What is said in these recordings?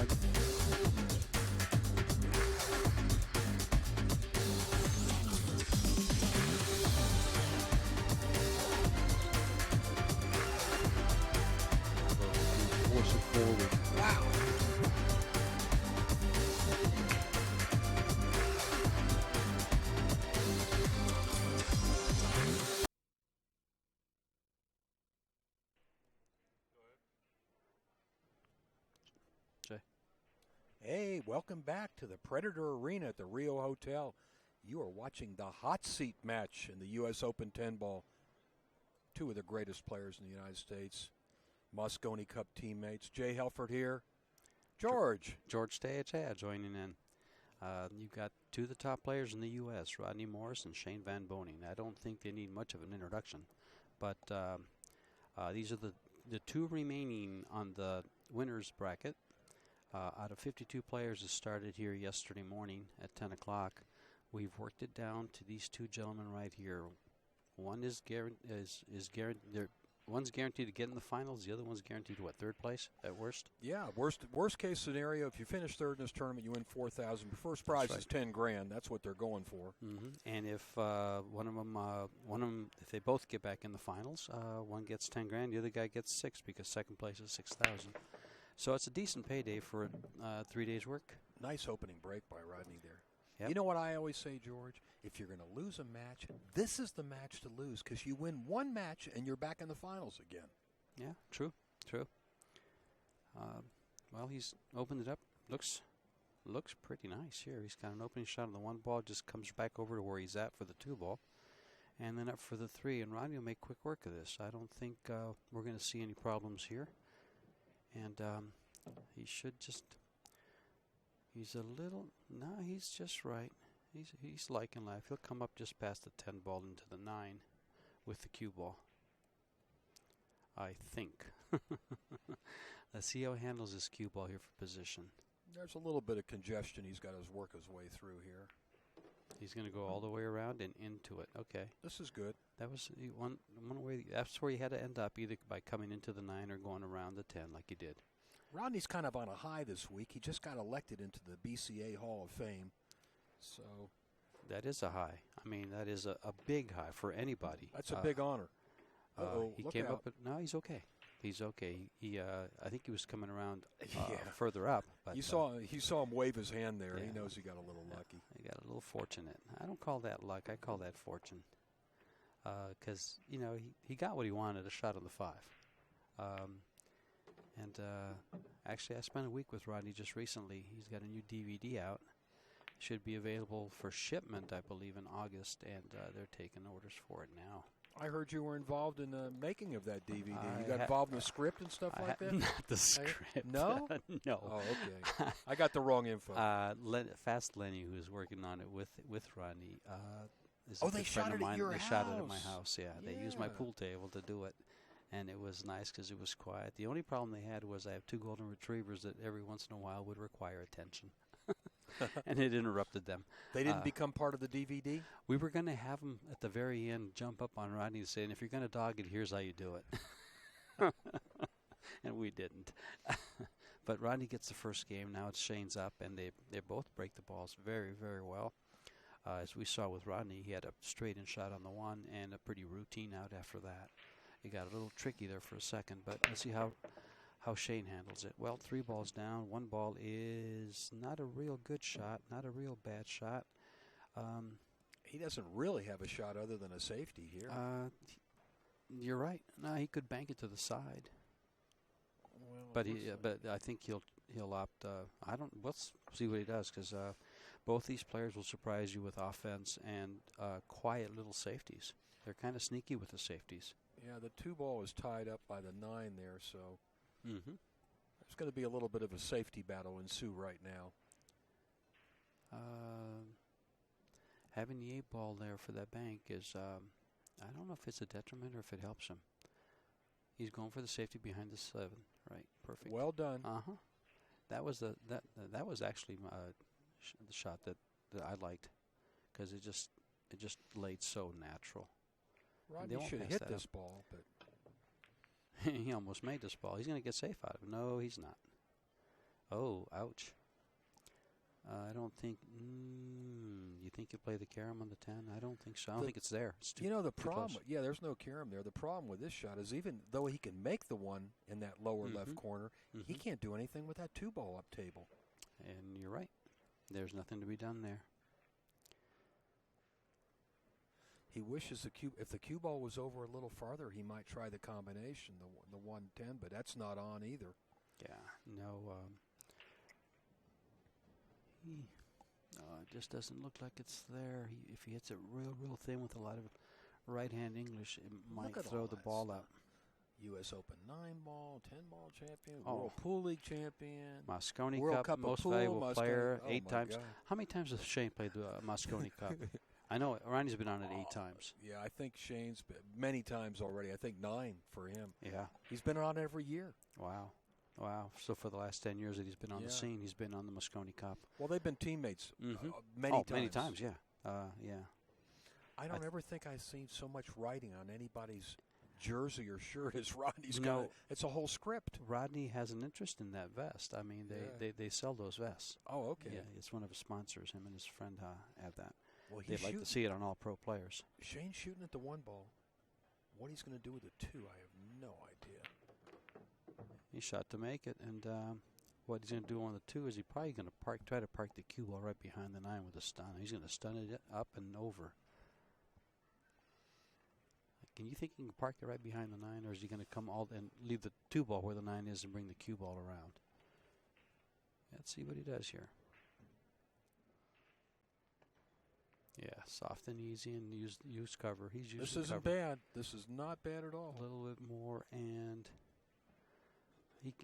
Rodney. Force it forward. Wow. Hey, welcome back to the Predator Arena at the Rio Hotel. You are watching the hot seat match in the U.S. Open 10 ball. Two of the greatest players in the United States. Mosconi Cup teammates. Jay Helford here. George Teacha joining in. You've got two of the top players in the U.S., Rodney Morris and Shane Van Boening. I don't think they need much of an introduction, but these are the two remaining on the winners bracket. Out of 52 players that started here yesterday morning at 10 o'clock, we've worked it down to these two gentlemen right here. One is guaranteed. One's guaranteed to get in the finals. The other one's guaranteed to, what, third place at worst? Yeah, worst case scenario, if you finish third in this tournament, you win $4,000. Your first prize is $10,000. That's what they're going for. Mm-hmm. And if one of them, if they both get back in the finals, one gets $10,000, the other guy gets $6,000 because second place is $6,000. So it's a decent payday for 3 days' work. Nice opening break by Rodney there. Yep. You know what I always say, George? If you're going to lose a match, this is the match to lose because you win one match and you're back in the finals again. Yeah, true. Well, he's opened it up. Looks pretty nice here. He's got an opening shot on the one ball, just comes back over to where he's at for the two ball, and then up for the three. And Rodney will make quick work of this. I don't think we're going to see any problems here. And he should just. He's just right. He's liking life. He'll come up just past the 10 ball into the 9 with the cue ball. I think. Let's see how he handles his cue ball here for position. There's a little bit of congestion he's got to work his way through here. He's going to go all the way around and into it. Okay. This is good. That was one way. That's where you had to end up, either by coming into the 9 or going around the 10 like you did. Rodney's kind of on a high this week. He just got elected into the BCA Hall of Fame. So that is a high. I mean, that is a big high for anybody. That's a big honor. He came up. No, he's okay. He's okay. I think he was coming around further up. But you saw him wave his hand there. Yeah. He knows he got a little lucky. He got a little fortunate. I don't call that luck. I call that fortune. Because he got what he wanted, a shot on the 5. Actually, I spent a week with Rodney just recently. He's got a new DVD out. Should be available for shipment, I believe, in August, and they're taking orders for it now. I heard you were involved in the making of that DVD. You got involved in the script and stuff like that? Not the script. No? No. Oh, okay. I got the wrong info. Fast Lenny, who's working on it with Rodney, they shot it at your house. They shot it at my house, yeah. They used my pool table to do it. And it was nice because it was quiet. The only problem they had was I have 2 golden retrievers that every once in a while would require attention. And it interrupted them. They didn't become part of the DVD? We were going to have them at the very end jump up on Rodney and say, and if you're going to dog it, here's how you do it. And we didn't. But Rodney gets the first game. Now it's Shane's up, and they both break the balls very, very well. As we saw with Rodney, he had a straight-in shot on the 1 and a pretty routine out after that. It got a little tricky there for a second, but let's see how Shane handles it. Well, 3 balls down. 1 ball is not a real good shot, not a real bad shot. He doesn't really have a shot other than a safety here. You're right. No, he could bank it to the side. Well, but I think he'll opt. Let's see what he does, because both these players will surprise you with offense and quiet little safeties. They're kind of sneaky with the safeties. Yeah, the 2 ball is tied up by the 9 there, so there's going to be a little bit of a safety battle ensue right now. Having the 8 ball there for that bank is, I don't know if it's a detriment or if it helps him. He's going for the safety behind the 7. Right, perfect. Well done. That was that was actually the shot that I liked, because it just laid so natural. Rodney should have hit this ball, but he almost made this ball. He's going to get safe out of it. No, he's not. Oh, ouch. I don't think. You think you play the carom on the 10? I don't think so. I don't think it's there. It's too, the problem. close. Yeah, there's no carom there. The problem with this shot is even though he can make the one in that lower left corner, he can't do anything with that 2-ball up table. And you're right. There's nothing to be done there. He wishes if the cue ball was over a little farther, he might try the combination, the 110, but that's not on either. Yeah, no. It just doesn't look like it's there. If he hits it real thin with a lot of right-hand English, it might throw the ball up. U.S. Open 9-ball, 10-ball champion, World Pool League champion, Moscone World Cup, most Pool, valuable player, 8 times. God. How many times has Shane played the Moscone Cup? I know Ronnie's been on it 8 times. Yeah, I think Shane's been many times already. I think 9 for him. Yeah. He's been on every year. Wow. So for the last 10 years that he's been on the scene, he's been on the Moscone Cup. Well, they've been teammates many times. Many times, yeah. I don't ever think I've seen so much writing on anybody's jersey or shirt as Rodney's No. got. It's a whole script. Rodney has an interest in that vest. I mean, they sell those vests. Oh, okay. Yeah, it's one of his sponsors. Him and his friend have that. Well, They'd like to see it on all pro players. Shane's shooting at the 1-ball. What he's going to do with the 2, I have no idea. He shot to make it, and what he's going to do on the 2 is he's probably going to try to park the cue ball right behind the 9 with a stun. He's going to stun it up and over. Can you think he can park it right behind the 9, or is he going to come all and leave the 2 ball where the 9 is and bring the cue ball around? Let's see what he does here. Yeah, soft and easy, and use cover. He's using This isn't bad. This is not bad at all. A little bit more, and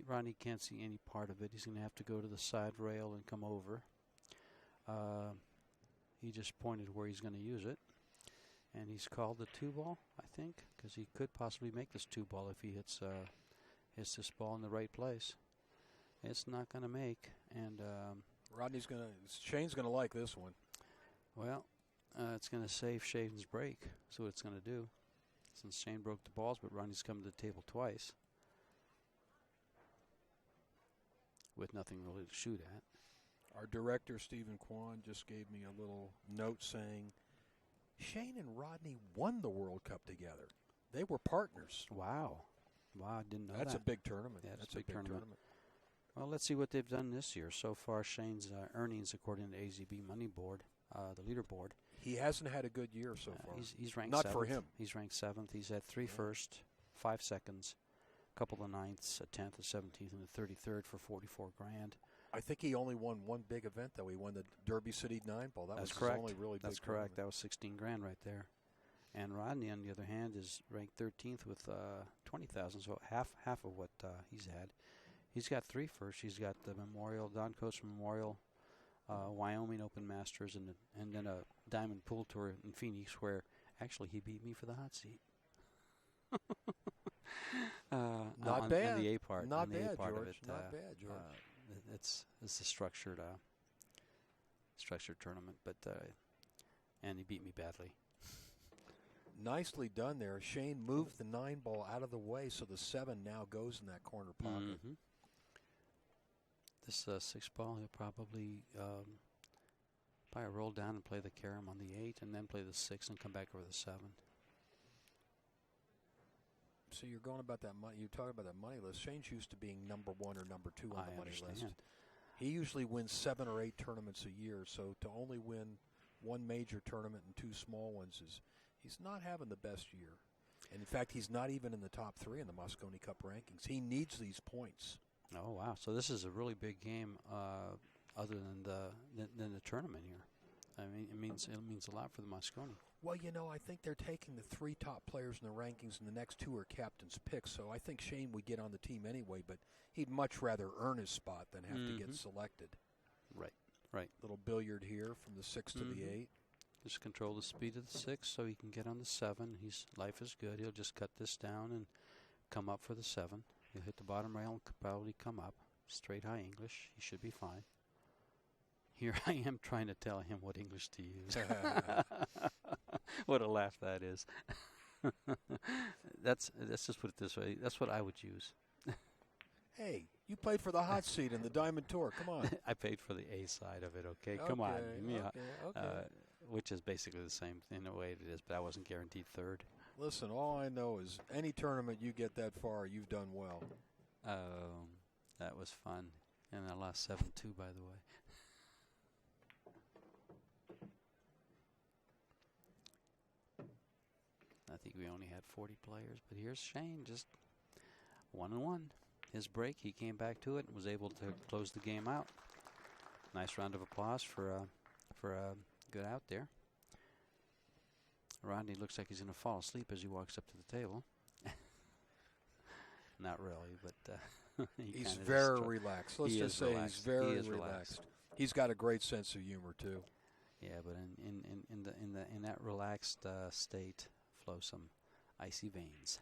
Rodney can't see any part of it. He's going to have to go to the side rail and come over. He just pointed where he's going to use it. And he's called the 2-ball, I think, because he could possibly make this 2-ball if he hits this ball in the right place. It's not going to make, and Shane's going to like this one. Well, it's going to save Shane's break. That's what it's going to do. Since Shane broke the balls, but Rodney's come to the table twice with nothing really to shoot at. Our director, Stephen Kwan, just gave me a little note saying Shane and Rodney won the World Cup together. They were partners. Wow. I didn't know that. That's a big tournament. Yeah, that's a big tournament. Well, let's see what they've done this year. So far, Shane's earnings, according to AZB Money Board, the leaderboard. He hasn't had a good year so far. He's ranked Not 7th. for him. He's ranked 7th. He's had 3 first, 5 seconds, a couple of 9ths, a 10th, a 17th, and a 33rd for $44,000. I think he only won one big event, though. He won the Derby City 9-ball. That's was correct. His only really That's big correct. tournament. That was $16,000 right there. And Rodney, on the other hand, is ranked 13th with $20,000, so half of what he's had. He's got 3 firsts. He's got the Memorial, Don Coast Memorial, Wyoming Open Masters, and then a Diamond Pool Tour in Phoenix, where actually he beat me for the hot seat. Not bad. On the A part. Not on the bad, A part George. of it, Not bad, George. It's a structured tournament, but and he beat me badly. Nicely done there. Shane moved the 9-ball out of the way, so the 7 now goes in that corner pocket. Mm-hmm. This 6-ball, he'll probably roll down and play the carom on the 8, and then play the 6 and come back over the 7. So you're going about that money. You're talking about that money list. Shane's used to being number 1 or number 2 on the money list. He usually wins 7 or 8 tournaments a year. So to only win 1 major tournament and 2 small ones he's not having the best year. And in fact, he's not even in the top 3 in the Moscone Cup rankings. He needs these points. Oh wow! So this is a really big game, other than the tournament here. I mean, it means a lot for the Moscone. Well, I think they're taking the 3 top players in the rankings, and the next 2 are captain's picks. So I think Shane would get on the team anyway, but he'd much rather earn his spot than have to get selected. Right. Little billiard here from the 6 to the 8. Just control the speed of the 6 so he can get on the 7. Life is good. He'll just cut this down and come up for the 7. He'll hit the bottom rail and probably come up. Straight high English. He should be fine. Here I am trying to tell him what English to use. What a laugh that is. Let's just put it this way. That's what I would use. Hey, You played for the hot seat in the Diamond Tour. Come on. I paid for the A side of it, okay? Come on. Give me okay. Which is basically the same in a way it is, but I wasn't guaranteed third. Listen, all I know is any tournament you get that far, you've done well. That was fun. And I lost 7-2, by the way. I think we only had 40 players, but here's Shane, just 1-1. His break, he came back to it and was able to close the game out. Nice round of applause for a good out there. Rodney looks like he's going to fall asleep as he walks up to the table. Not really, but he's very relaxed. Let's just say he's very relaxed. He's got a great sense of humor too. Yeah, but in that relaxed state flow some icy veins.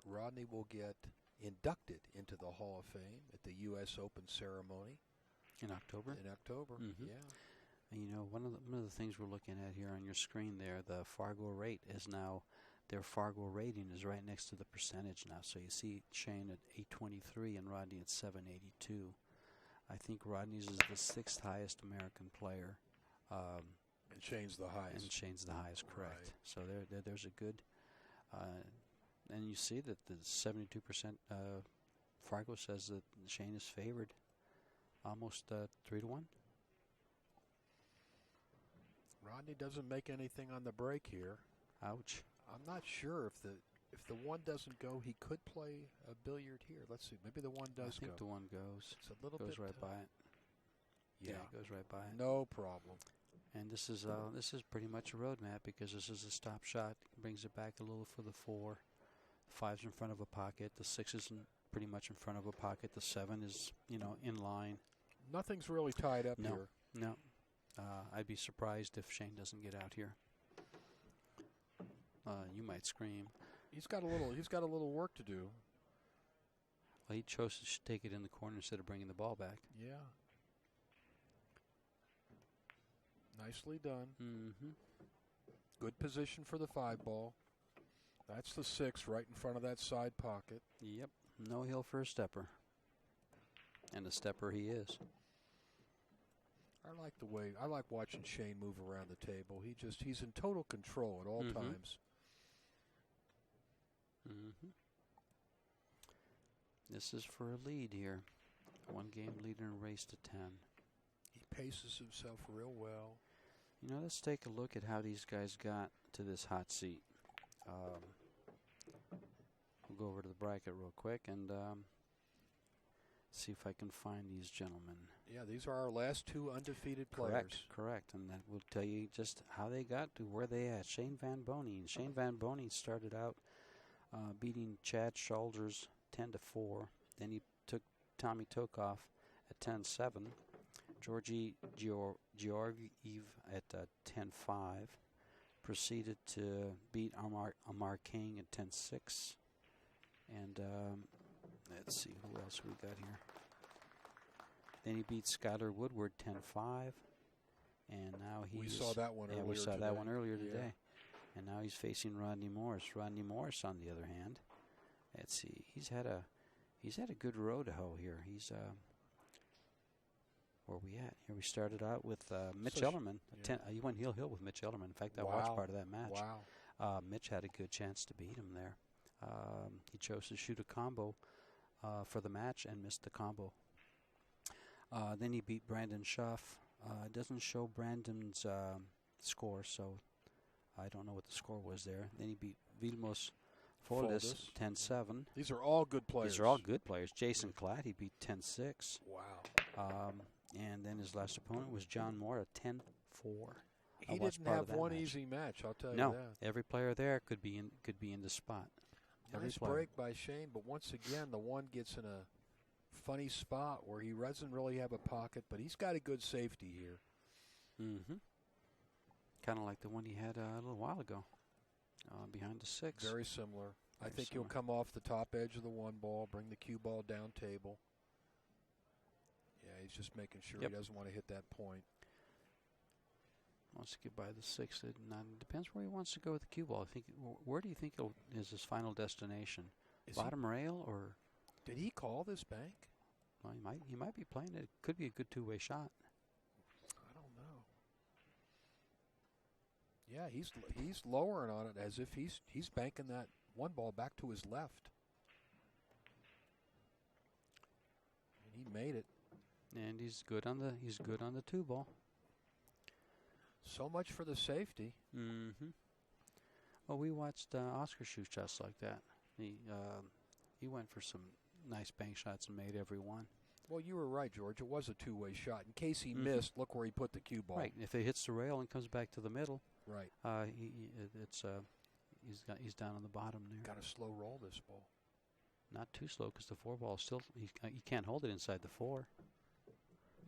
Rodney will get inducted into the Hall of Fame at the U.S. Open ceremony in October. Yeah. And you know, one of the things we're looking at here on your screen there, the Fargo rate is now, their Fargo rating is right next to the percentage now. So you see Shane at 823 and Rodney at 782. I think Rodney's is the 6th highest American player. And Shane's the highest. And Shane's the highest, correct. Right. So there's a good, and you see that the 72% Fargo says that Shane is favored almost 3-1. Rodney doesn't make anything on the break here. Ouch. I'm not sure if the one doesn't go, he could play a billiard here. Let's see. Maybe the one does go. I think the one goes. It's a little goes bit right by it. Yeah, it goes right by it. No problem. And this is pretty much a road map because this is a stop shot. Brings it back a little for the 4. 5's in front of a pocket. The 6 is pretty much in front of a pocket. The 7 is, in line. Nothing's really tied up here. No. I'd be surprised if Shane doesn't get out here. You might scream. He's got a little work to do. Well, he chose to take it in the corner instead of bringing the ball back. Yeah. Nicely done. Mm-hmm. Good position for the 5 ball. That's the 6 right in front of that side pocket. Yep. No hill for a stepper. And a stepper he is. I like watching Shane move around the table. He's in total control at all times. Mm-hmm. This is for a lead here. 1 game lead in a race to 10. He paces himself real well. Let's take a look at how these guys got to this hot seat. We'll go over to the bracket real quick and see if I can find these gentlemen. Yeah, these are our last 2 undefeated players. Correct. And that will tell you just how they got to where they at. Shane Van Boening. Shane Van Boening started out beating Chad Shoulders 10-4. Then he took Tommy Tokoff at 10-7. Georgie Georgiev at 10-5. Proceeded to beat Amar King at 10-6. And let's see who else we got here. Then he beat Skyler Woodward 10-5. And now we saw that one earlier today. We saw that one earlier today. And now he's facing Rodney Morris. Rodney Morris, on the other hand, let's see, he's had a good road to hoe here. He's where we at? Here we started out with Mitch Ellerman. He went heel with Mitch Ellerman. In fact, I watched part of that match. Wow. Mitch had a good chance to beat him there. He chose to shoot a combo for the match and missed the combo. Then he beat Brandon Schuff. It doesn't show Brandon's score, so I don't know what the score was there. Then he beat Vilmos Foldes 10-7. These are all good players. Jason Klatt, he beat 10-6. Wow. And then his last opponent was John Moore at 10-4. He didn't have one easy match, I'll tell you that. No, every player there could be in the spot. Nice break by Shane, but once again, the one gets in a funny spot where he doesn't really have a pocket, but he's got a good safety here. Mm-hmm. Kind of like the one he had a little while ago, behind the 6. Very similar. I think he'll come off the top edge of the 1 ball, bring the cue ball down table. Yeah, he's just making sure he doesn't want to hit that point. Wants to get by the 6. It depends where he wants to go with the cue ball. I think. Where do you think is his final destination? Bottom rail or? Did he call this bank? Well, he might be playing it. It could be a good two-way shot. I don't know. Yeah, he's lowering on it as if he's banking that one ball back to his left. And he made it. And he's good on the two ball. So much for the safety. Mm-hmm. Well, we watched Oscar shoot shots like that. He went for some nice bank shots and made every one. Well, you were right, George. It was a two-way shot. In case he missed, look where he put the cue ball. Right. If it hits the rail and comes back to the middle, right. He's down on the bottom there. Got to slow roll this ball. Not too slow because the 4 ball still you can't hold it inside the 4.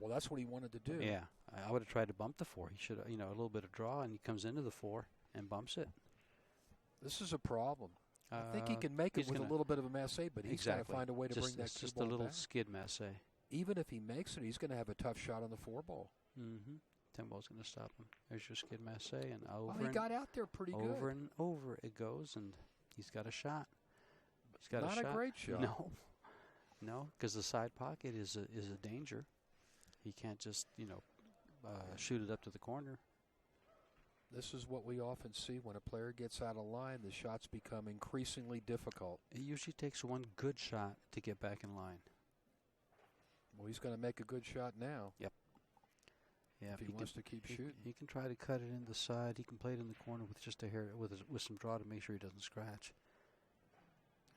Well, that's what he wanted to do. Yeah, I would have tried to bump the 4. He should, a little bit of draw, and he comes into the 4 and bumps it. This is a problem. I think he can make it with a little bit of a masse, but he's got to find a way to bring that cue ball back. It's just a little skid masse. Even if he makes it, he's going to have a tough shot on the 4 ball. Mm-hmm. 10 ball's going to stop him. There's your skid masse, and over. Well, he got out there pretty good. Over and over it goes, and he's got a shot. He's got Not a great shot. No, because the side pocket is a danger. He can't just shoot it up to the corner. This is what we often see when a player gets out of line. The shots become increasingly difficult. It usually takes one good shot to get back in line. Well, he's going to make a good shot now. Yep. Yeah, if he wants to keep shooting. He can try to cut it in the side. He can play it in the corner with just a hair, with some draw to make sure he doesn't scratch.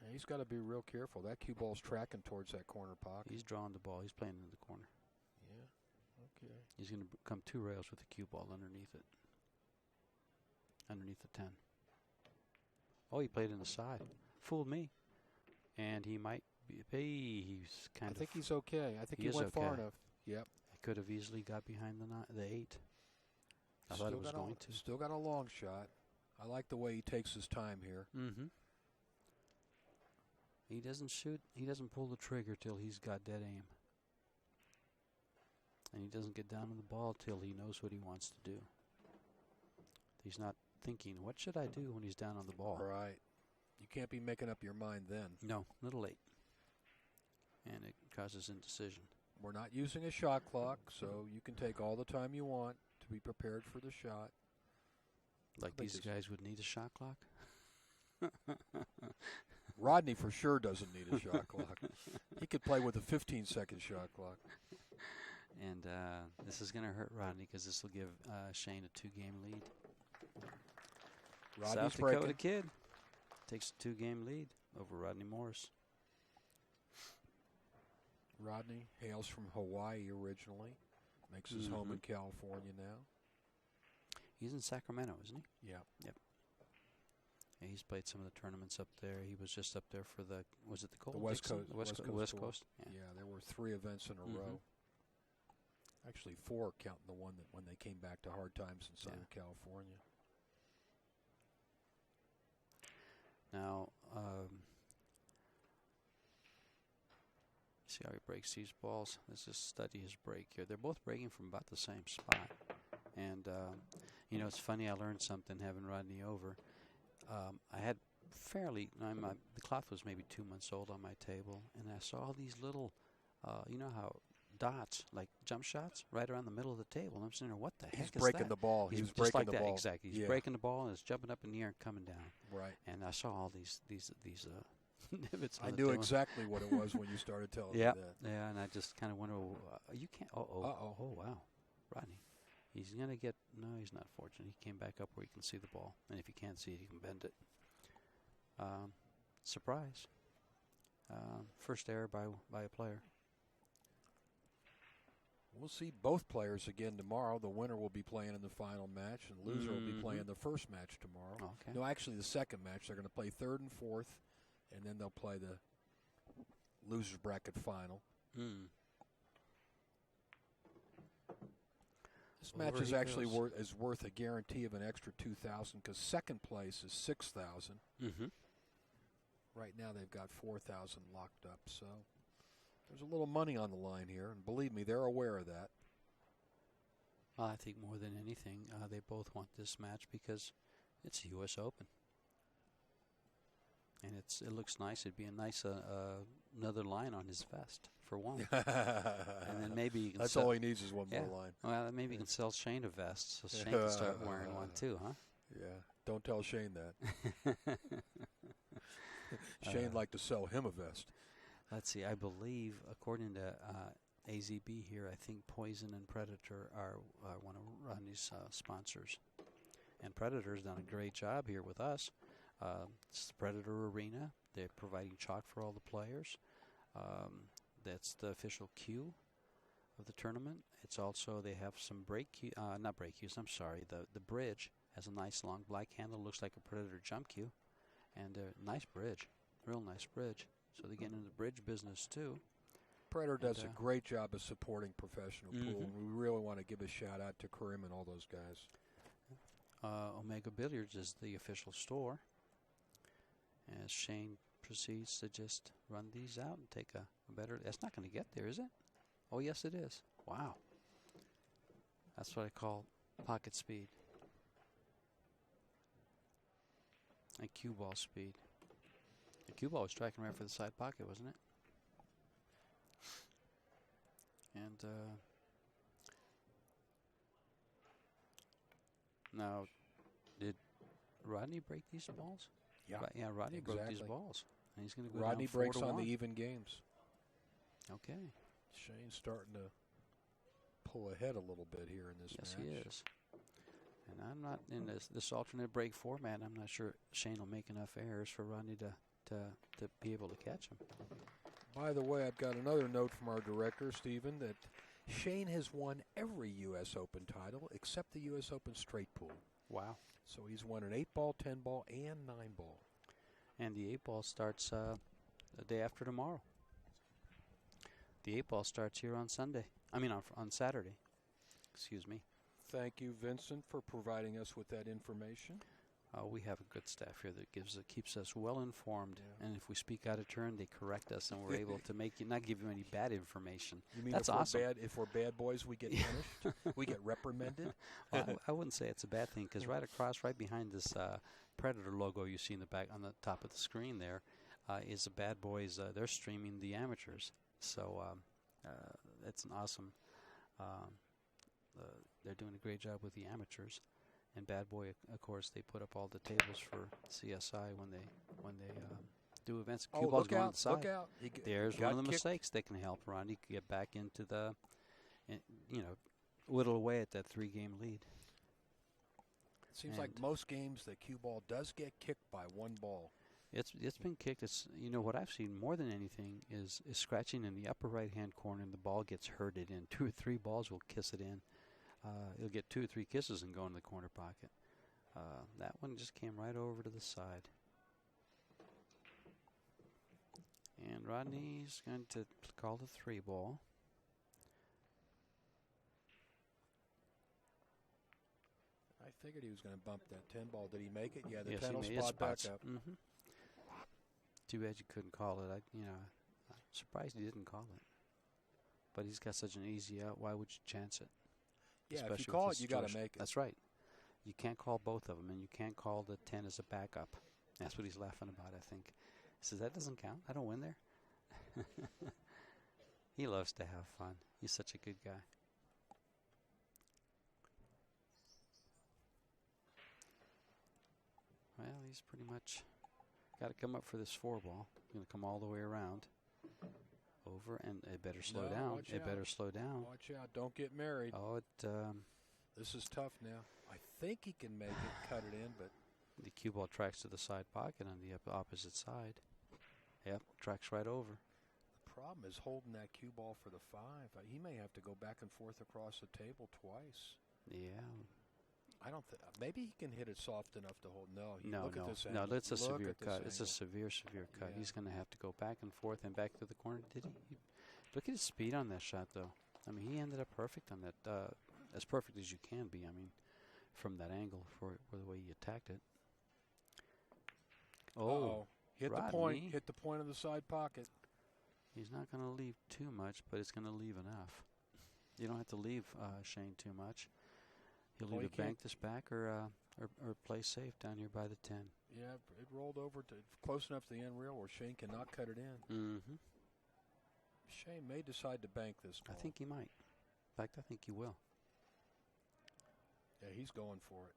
And he's got to be real careful. That cue ball's tracking towards that corner pocket. He's drawing the ball. He's playing in the corner. Yeah. Okay. He's going to come 2 rails with the cue ball underneath it. Underneath the 10. Oh, he played in the side. Fooled me. And he might be. He's kind of. I think he's okay. I think he went far enough. Yep. He could have easily got behind the 8. I thought it was going to. Still got a long shot. I like the way he takes his time here. Mm-hmm. He doesn't shoot. He doesn't pull the trigger till he's got dead aim. And he doesn't get down on the ball till he knows what he wants to do. He's not thinking, what should I do when he's down on the ball? Right. You can't be making up your mind then. No, a little late. And it causes indecision. We're not using a shot clock, so you can take all the time you want to be prepared for the shot. Like these guys would need a shot clock? Rodney for sure doesn't need a shot clock. He could play with a 15-second shot clock. And this is going to hurt Rodney because this will give Shane a 2-game lead. Rodney's South Dakota breaking. kid takes a 2-game lead over Rodney Morris. Rodney hails from Hawaii originally. Makes his home in California now. He's in Sacramento, isn't he? Yeah. Yep. Yeah, he's played some of the tournaments up there. He was just up there for was it the Cold? The West Coast. West Coast. Yeah, there were 3 events in a row. Actually 4, counting the one that when they came back to hard times in Southern California. Now, see how he breaks these balls. Let's just study his break here. They're both breaking from about the same spot. And, it's funny, I learned something having Rodney over. I had the cloth was maybe 2 months old on my table, and I saw all these little, how dots, like jump shots, right around the middle of the table. And I'm sitting there, what the heck is that? He's breaking the ball. He's breaking like the that, ball. exactly. He's breaking the ball, and it's jumping up in the air and coming down. Right. And I saw all these nibbits. I knew exactly what it was when you started telling me that. Yeah, and I just kind of went, you can't. Oh, wow, Rodney. He's going to get. No, he's not fortunate. He came back up where he can see the ball, and if he can't see it, he can bend it. Surprise. First error by a player. We'll see both players again tomorrow. The winner will be playing in the final match, and the loser will be playing the first match tomorrow. Okay. No, actually the second match. They're going to play 3rd and 4th, and then they'll play the loser's bracket final. This match is actually worth a guarantee of an extra $2,000 because second place is $6,000. Right now they've got $4,000 locked up, so there's a little money on the line here, and believe me, they're aware of that. Well, I think more than anything, they both want this match because it's a U.S. Open. And it looks nice. It'd be a nice another line on his vest, for one. And then maybe you can That's all he needs is one more line. Well, maybe you can sell Shane a vest, so Shane can start wearing one too, huh? Yeah. Don't tell Shane that. Shane'd like to sell him a vest. Let's see. I believe, according to AZB here, I think Poison and Predator are one of Rodney's sponsors. And Predator's done a great job here with us. It's the Predator Arena. They're providing chalk for all the players. That's the official cue of the tournament. It's also, they have some not break cues, I'm sorry. The bridge has a nice long black handle, looks like a Predator jump cue. And a nice bridge, real nice bridge. So they get into the bridge business too. Predator does a great job of supporting professional pool. We really want to give a shout out to Karim and all those guys. Omega Billiards is the official store. As Shane proceeds to just run these out and take a better... That's not going to get there, is it? Oh, yes, it is. Wow. That's what I call pocket speed. And cue ball speed. The cue ball was striking right for the side pocket, wasn't it? And now, did Rodney break these balls? Yeah, Rodney broke these balls. And he's going to go Rodney down 4-1. breaks on the even games. Okay. Shane's starting to pull ahead a little bit here in this match. Yes, he is. And I'm not in this alternate break format. I'm not sure Shane will make enough errors for Rodney to be able to catch him. By the way, I've got another note from our director, Stephen, that Shane has won every U.S. Open title except the U.S. Open straight pool. Wow. So he's won an 8-ball, 10-ball, and 9-ball. And the 8-ball starts the day after tomorrow. The 8-ball starts here on Sunday. I mean, on Saturday. Excuse me. Thank you, Vincent, for providing us with that information. We have a good staff here that keeps us well informed, and if we speak out of turn, they correct us, and we're able to not give you any bad information. You mean that's if awesome. If we're bad boys, we get punished, we get reprimanded? Well, I wouldn't say it's a bad thing, because right behind this Predator logo you see in the back on the top of the screen there is the Bad Boys. They're streaming the amateurs, so it's an awesome. They're doing a great job with the amateurs. And Bad Boy, of course, they put up all the tables for CSI when they do events. Cue ball's going on the side. Look out. There's one of the mistakes that can help Rodney get back into the, whittle away at that 3-game lead. It seems like most games the cue ball does get kicked by one ball. It's been kicked. What I've seen more than anything is scratching in the upper right-hand corner, and the ball gets herded in. 2 or 3 balls will kiss it in. He'll get 2 or 3 kisses and go in the corner pocket. That one just came right over to the side. And Rodney's going to call the 3-ball. I figured he was going to bump that 10-ball. Did he make it? Yeah, the yes, 10 will he made spot back up. Mm-hmm. Too bad you couldn't call it. I'm surprised he didn't call it. But he's got such an easy out. Why would you chance it? Yeah, especially if you call it, you got to make it. That's right. You can't call both of them, and you can't call the 10 as a backup. That's what he's laughing about, I think. He says, that doesn't count. I don't win there. He loves to have fun. He's such a good guy. Well, he's pretty much got to come up for this 4-ball. He's going to come all the way around. Over, and it better slow down. It better slow down. Watch out. Don't get married. Oh, this is tough now. I think he can make it, cut it in, but... The cue ball tracks to the side pocket on the opposite side. Yep, tracks right over. The problem is holding that cue ball for the 5. He may have to go back and forth across the table twice. Yeah. I don't think... Maybe he can hit it soft enough to hold... No, at this angle. No, that's a severe cut. It's a severe cut. Yeah. He's going to have to go back and forth and back to the corner. Did he? Look at his speed on that shot, though. I mean, he ended up perfect on that. As perfect as you can be, I mean, from that angle for the way he attacked it. Oh, hit Rodney. The point. Hit the point of the side pocket. He's not going to leave too much, but it's going to leave enough. You don't have to leave Shane too much. He'll either bank this back or play safe down here by the 10. Yeah, it rolled over to close enough to the end rail where Shane cannot cut it in. Mm-hmm. Shane may decide to bank this ball. I think he might. In fact, I think he will. Yeah, he's going for it.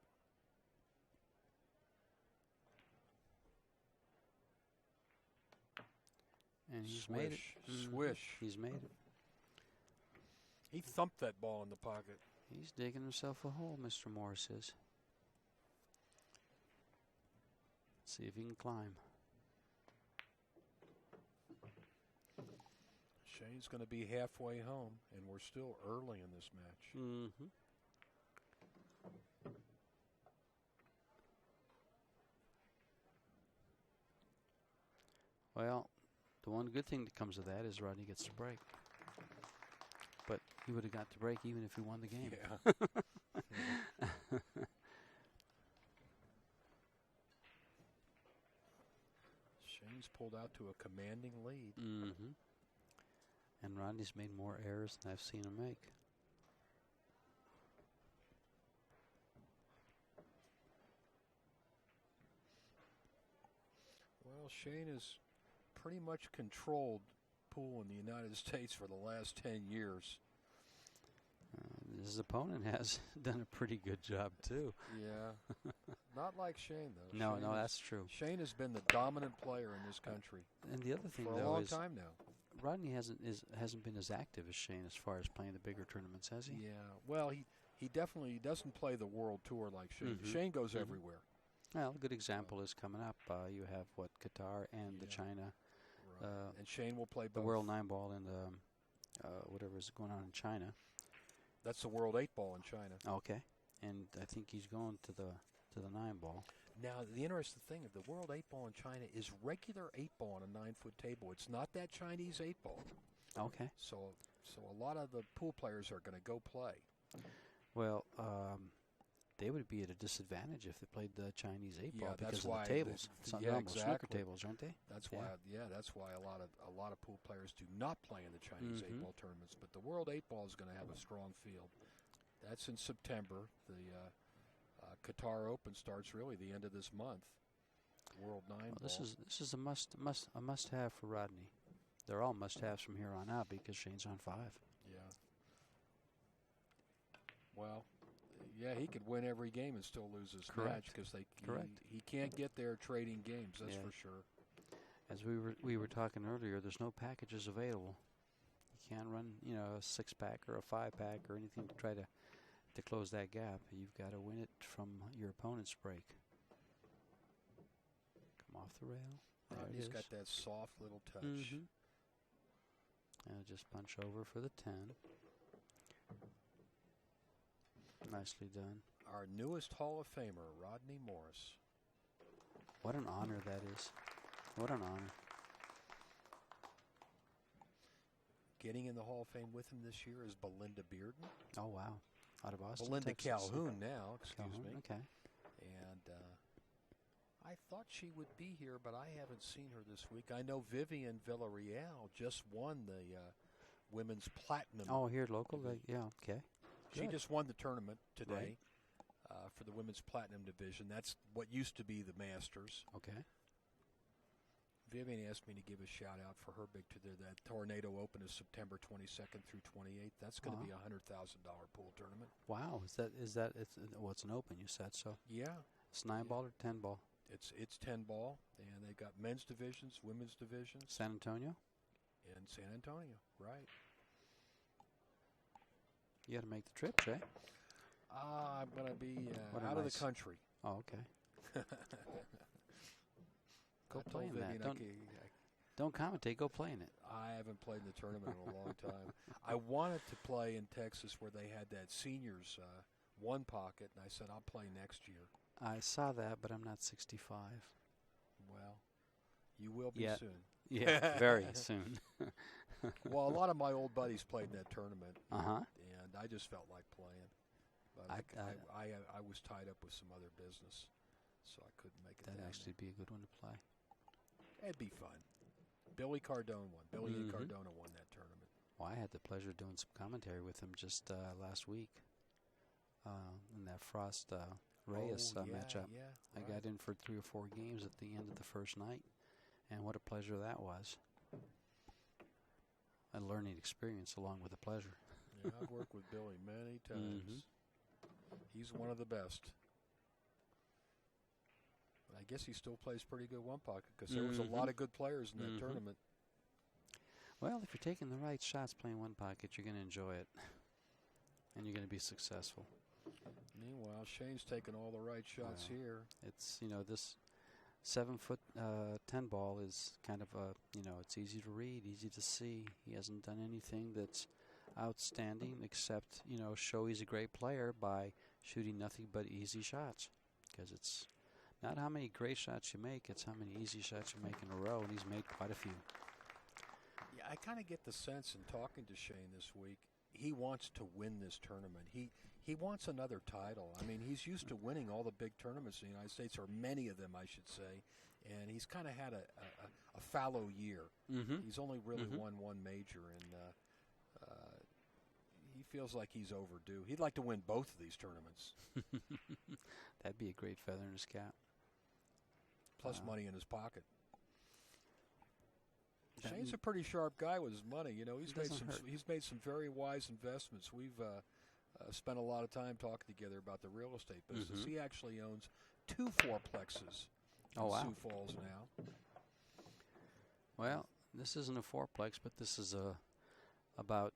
And he's Swish, made it. Swish. He's made it. He thumped that ball in the pocket. He's digging himself a hole, Mr. Morris is. See if he can climb. Shane's going to be halfway home, and we're still early in this match. Mm-hmm. Well, the one good thing that comes of that is Rodney gets to break. But he would have got to break even if he won the game. Yeah. Shane's pulled out to a commanding lead. Mm-hmm. And Rodney's made more errors than I've seen him make. Well, Shane has pretty much controlled pool in the United States for the last 10 years. His opponent has done a pretty good job, too. Yeah. Not like Shane, though. No, Shane no, that's true. Shane has been the dominant player in this country. And the other thing, for a though, long is time now. Rodney hasn't been as active as Shane as far as playing the bigger tournaments, has he? Yeah. Well, he definitely doesn't play the world tour like Shane. Mm-hmm. Shane goes everywhere. Well, a good example is coming up. You have, Qatar and the China. Right. And Shane will play both. The World 9-ball and whatever is going on in China. That's the World 8-ball in China. Okay. And I think he's going to the 9-ball. Now, the interesting thing of the World 8-ball in China is regular 8-ball on a 9-foot table. It's not that Chinese 8-ball. Okay. So a lot of the pool players are going to go play. Well, they would be at a disadvantage if they played the Chinese 8-ball because of the tables. Snooker tables, aren't they? That's why. Yeah, that's why a lot of pool players do not play in the Chinese 8-ball tournaments. But the World 8-ball is going to have a strong field. That's in September. The Qatar Open starts really the end of this month. World 9-ball. Well, this is a must have for Rodney. They're all must haves from here on out because Shane's on 5. Yeah. Well. Yeah, he could win every game and still lose his match because he can't get there trading games. That's for sure. As we were talking earlier, there's no packages available. You can't run a 6-pack or a 5-pack or anything to try to close that gap. You've got to win it from your opponent's break. Come off the rail. He's got that soft little touch. Mm-hmm. And just punch over for the 10. Nicely done. Our newest Hall of Famer, Rodney Morris. What an honor that is. What an honor. Getting in the Hall of Fame with him this year is Belinda Bearden. Oh, wow. Out of Austin, Belinda Texas. Calhoun now, excuse me. Okay. And I thought she would be here, but I haven't seen her this week. I know Vivian Villarreal just won the women's platinum. Oh, here local? Yeah, okay. She just won the tournament today Right. For the women's platinum division. That's what used to be the Masters. Okay. Vivian asked me to give a shout out for her big that Tornado Open is September 22nd through 28th. That's going to be a $100,000 pool tournament. Wow, it's an open, you said, so. Yeah. It's 9-ball or 10-ball? It's 10-ball, and they've got men's divisions, women's divisions. San Antonio? In San Antonio, right. You got to make the trip, Jay. I'm going to be out of the country. Oh, okay. Go play in that. Don't commentate. Go play in it. I haven't played in the tournament in a long time. I wanted to play in Texas where they had that seniors one pocket, and I said I'll play next year. I saw that, but I'm not 65. Well, you will be soon. Yeah, very soon. Well, a lot of my old buddies played in that tournament, and I just felt like playing. But I was tied up with some other business, so I couldn't make it. That'd actually be a good one to play. It'd be fun. Billy Cardone won. Billy and Cardona won that tournament. Well, I had the pleasure of doing some commentary with him just last week. in that Frost Reyes matchup. Yeah, I got in for 3 or 4 games at the end of the first night, and what a pleasure that was. A learning experience along with a pleasure. Yeah, I've worked with Billy many times. He's one of the best. I guess he still plays pretty good one pocket because there was a lot of good players in that tournament. Well, if you're taking the right shots playing one pocket, you're going to enjoy it, and you're going to be successful. Meanwhile, Shane's taking all the right shots here. It's, this 7-foot 10 ball is kind of a, it's easy to read, easy to see. He hasn't done anything that's outstanding except, show he's a great player by shooting nothing but easy shots. Because it's not how many great shots you make, it's how many easy shots you make in a row, and he's made quite a few. Yeah, I kind of get the sense in talking to Shane this week, he wants to win this tournament. He wants another title. I mean, he's used to winning all the big tournaments in the United States, or many of them, I should say, and he's kind of had a fallow year. He's only really won one major, and he feels like he's overdue. He'd like to win both of these tournaments. That'd be a great feather in his cap. Plus money in his pocket. Shane's a pretty sharp guy with his money. He's made some very wise investments. We've spent a lot of time talking together about the real estate business. He actually owns 2 fourplexes in Sioux Falls now. Well, this isn't a fourplex, but this is about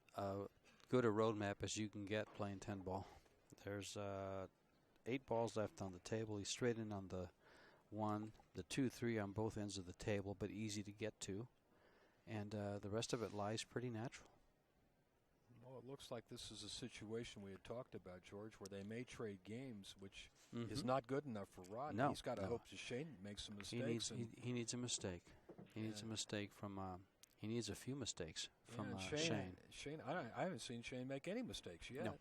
good a roadmap as you can get playing 10 ball. There's 8 balls left on the table. He's straight in on the 1, the 2, 3 on both ends of the table, but easy to get to. And the rest of it lies pretty natural. Well, it looks like this is a situation we had talked about, George, where they may trade games, which is not good enough for Rodney. He's got to hope that Shane makes some mistakes. He needs a mistake. He needs a mistake from. He needs a few mistakes from Shane. Shane, I haven't seen Shane make any mistakes yet. No.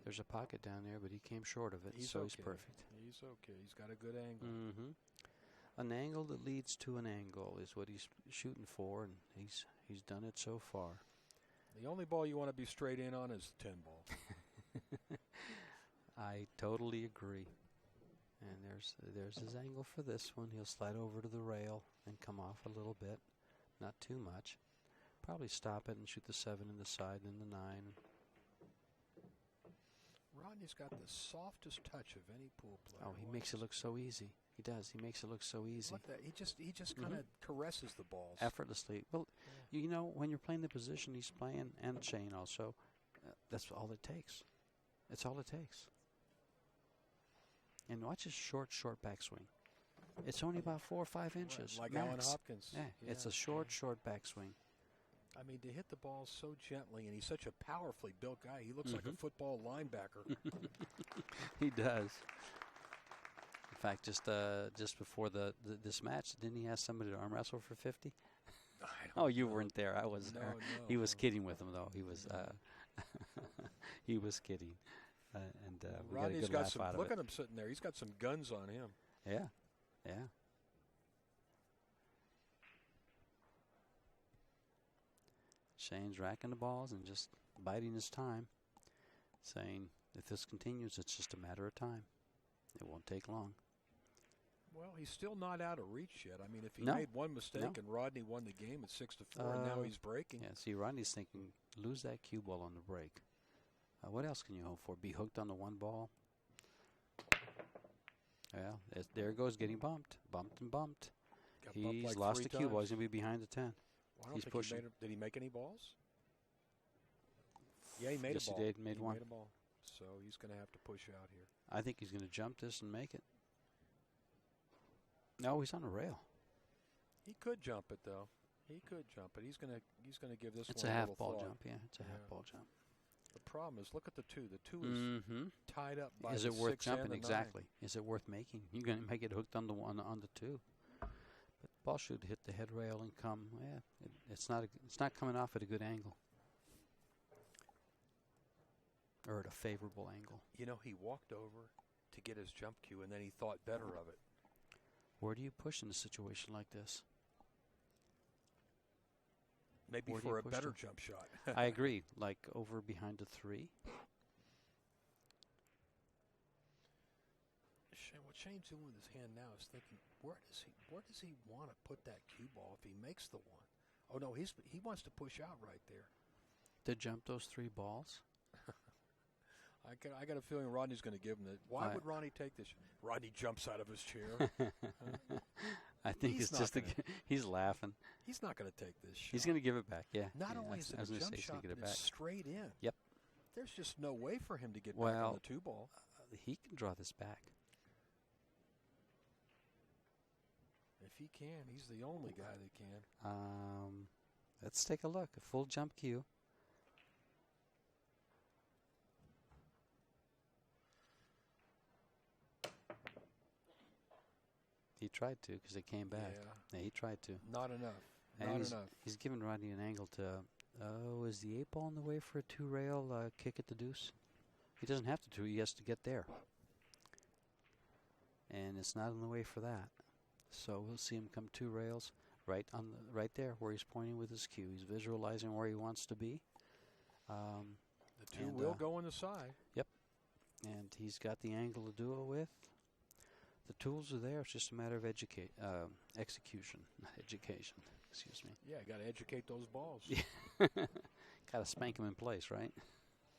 There's a pocket down there, but he came short of it, he's perfect. He's okay. He's got a good angle. An angle that leads to an angle is what he's shooting for, and he's done it so far. The only ball you want to be straight in on is the 10 ball. I totally agree. And there's his angle for this one. He'll slide over to the rail and come off a little bit, not too much. Probably stop it and shoot the 7 in the side and the 9. Rodney's got the softest touch of any pool player. Oh, he makes it look so easy. He does. He makes it look so easy. He just kind of caresses the balls effortlessly. Well, when you're playing the position he's playing, and Shane also, that's all it takes. It's all it takes. And watch his short backswing. It's only about 4 or 5 inches. Like max. Alan Hopkins. Yeah, it's a short backswing. I mean, to hit the ball so gently, and he's such a powerfully built guy. He looks like a football linebacker. He does. In fact, just before this match, didn't he ask somebody to arm wrestle for 50? Oh, you weren't there. I was there. He was kidding with him, though. He was he was kidding. And we got a good laugh out of it. Look at him sitting there. He's got some guns on him. Yeah. Shane's racking the balls and just biding his time, saying if this continues, it's just a matter of time. It won't take long. Well, he's still not out of reach yet. I mean, if he made one mistake and Rodney won the game at 6-4, and now he's breaking. Yeah, see, Rodney's thinking, lose that cue ball on the break. What else can you hope for? Be hooked on the 1 ball? Well, there goes getting bumped. Bumped. He's lost the cue ball. He's going to be behind the 10. Well, he's pushing. Did he make any balls? Yeah, he made a ball. Yes, he did. Made one. Made a ball. So he's going to have to push out here. I think he's going to jump this and make it. No, he's on a rail. He could jump it, though. He could jump it. He's going to give this it's one a a half little ball thought. jump. Yeah, it's a half ball jump. The problem is, look at the 2. The 2 is tied up by Is the it worth 6 and jumping? the 9. Exactly. Is it worth making? You're going to make it hooked on the 1 on the 2. But the ball should hit the head rail and come. Yeah, it's not coming off at a good angle. Or at a favorable angle. He walked over to get his jump cue, and then he thought better of it. Where do you push in a situation like this? Maybe Where do you for a push better to? jump shot. I agree. Like over behind the 3. What Shane's doing with his hand now is thinking, where does he want to put that cue ball if he makes the one? Oh no, he wants to push out right there. To jump those 3 balls? I got a feeling Rodney's going to give him that. Why would Rodney take this? Rodney jumps out of his chair. I think He's it's just he's laughing. He's not going to take this shot. He's going to give it back, yeah. Not yeah, only is it a jump shot, but it's straight in. Yep. There's just no way for him to get back on the 2 ball. He can draw this back. If he can, he's the only guy that can. Let's take a look. A full jump cue. He tried to because it came back. Yeah, he tried to. Not enough. And he's given Rodney an angle to. Is the 8 ball in the way for a 2-rail kick at the deuce? He doesn't have to. He has to get there. And it's not in the way for that. So we'll see him come 2 rails right there where he's pointing with his cue. He's visualizing where he wants to be. The 2 will go on the side. Yep. And he's got the angle to do it with. The tools are there. It's just a matter of execution, not education. Excuse me. Yeah, got to educate those balls. Got to spank them in place, right?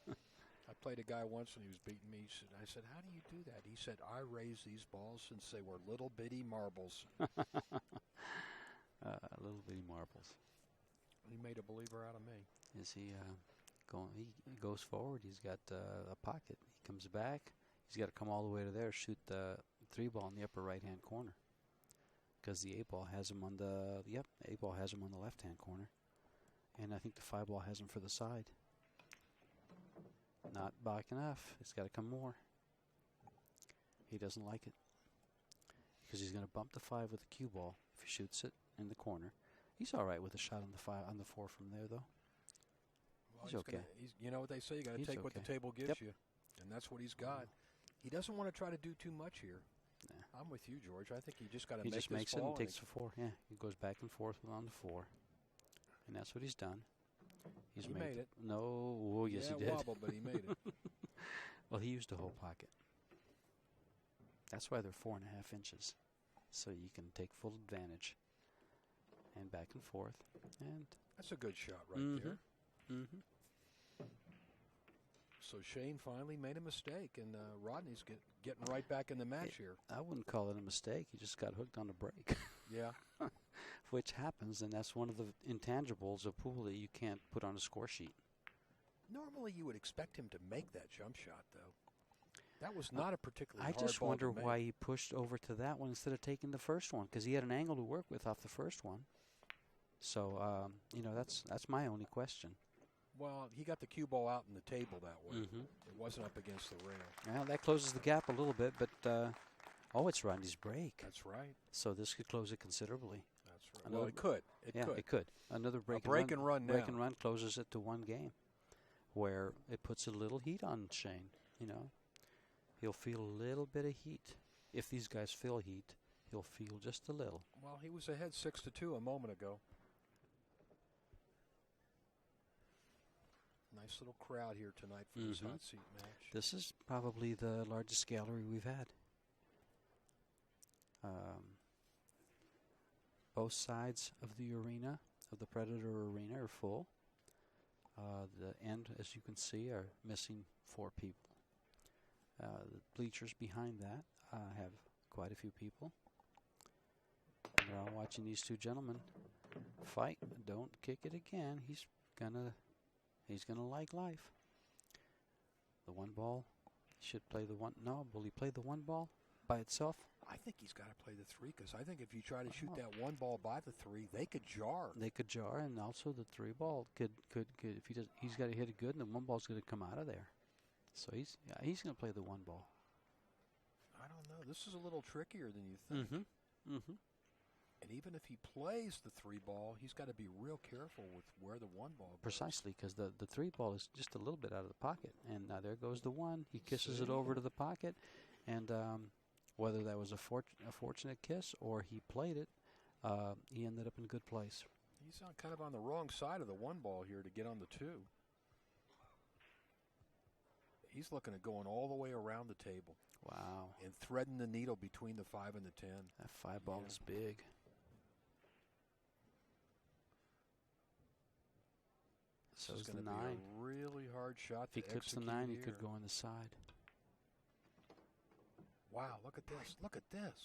I played a guy once and he was beating me. I said, how do you do that? He said, I raise these balls since they were little bitty marbles. Little bitty marbles. He made a believer out of me. Is he going? He goes forward. He's got a pocket. He comes back. He's got to come all the way to there, shoot the 3 ball in the upper right-hand corner. Because the 8 ball has him on the 8 ball has him on the left-hand corner. And I think the 5 ball has him for the side. Not back enough. It's got to come more. He doesn't like it. Because he's going to bump the 5 with the cue ball if he shoots it in the corner. He's all right with a shot on the 5 on the 4 from there, though. Well, he's okay. You know what they say, you got to take what the table gives you. And that's what he's got. He doesn't want to try to do too much here. Nah. I'm with you, George. I think he just got to make this ball. He just makes it and takes the 4. Yeah, he goes back and forth on the 4. And that's what he's done. He made it. No. Oh, yes, he did. Wobble, but he made it. Well, he used a whole pocket. That's why they're 4.5 inches. So you can take full advantage. And back and forth. And that's a good shot right there. Mm-hmm. So Shane finally made a mistake, and Rodney's getting right back in the match here. I wouldn't call it a mistake. He just got hooked on a break. Yeah. Which happens, and that's one of the intangibles of pool that you can't put on a score sheet. Normally you would expect him to make that jump shot, though. That was not a particularly hard ball. I just wonder why he pushed over to that one instead of taking the first one, because he had an angle to work with off the first one. So, that's my only question. Well, he got the cue ball out in the table that way. It wasn't up against the rail. Well, that closes the gap a little bit, but, it's Rodney's break. That's right. So this could close it considerably. That's right. Well, it could. It could. Another break and run now. Break and run closes it to 1 game, where it puts a little heat on Shane. He'll feel a little bit of heat. If these guys feel heat, he'll feel just a little. Well, he was ahead 6-2 a moment ago. Nice little crowd here tonight for this hot seat match. This is probably the largest gallery we've had. Both sides of the arena, of the Predator Arena, are full. The end, as you can see, are missing 4 people. The bleachers behind that have quite a few people. And they're all watching these 2 gentlemen fight. Don't kick it again. He's gonna like life. The 1 ball. He should play the 1. No, will he play the 1 ball by itself? I think he's got to play the 3, because I think if you try to shoot that 1 ball by the 3, they could jar. They could jar, and also the 3 ball could if he does, he's got to hit it good, and the 1 ball's going to come out of there. So he's going to play the 1 ball. I don't know. This is a little trickier than you think. And even if he plays the 3 ball, he's got to be real careful with where the 1 ball goes. Precisely, because the 3 ball is just a little bit out of the pocket. And now there goes the 1. He kisses it over to the pocket. And whether that was a fortunate kiss or he played it, he ended up in a good place. He's on kind of on the wrong side of the 1 ball here to get on the 2. He's looking at going all the way around the table. Wow. And threading the needle between the 5 and the 10. That 5 ball is big. So This is is going the to 9. be a really hard shot If he to clips the execute 9, he here. could go on the side. Wow, look at this. Look at this.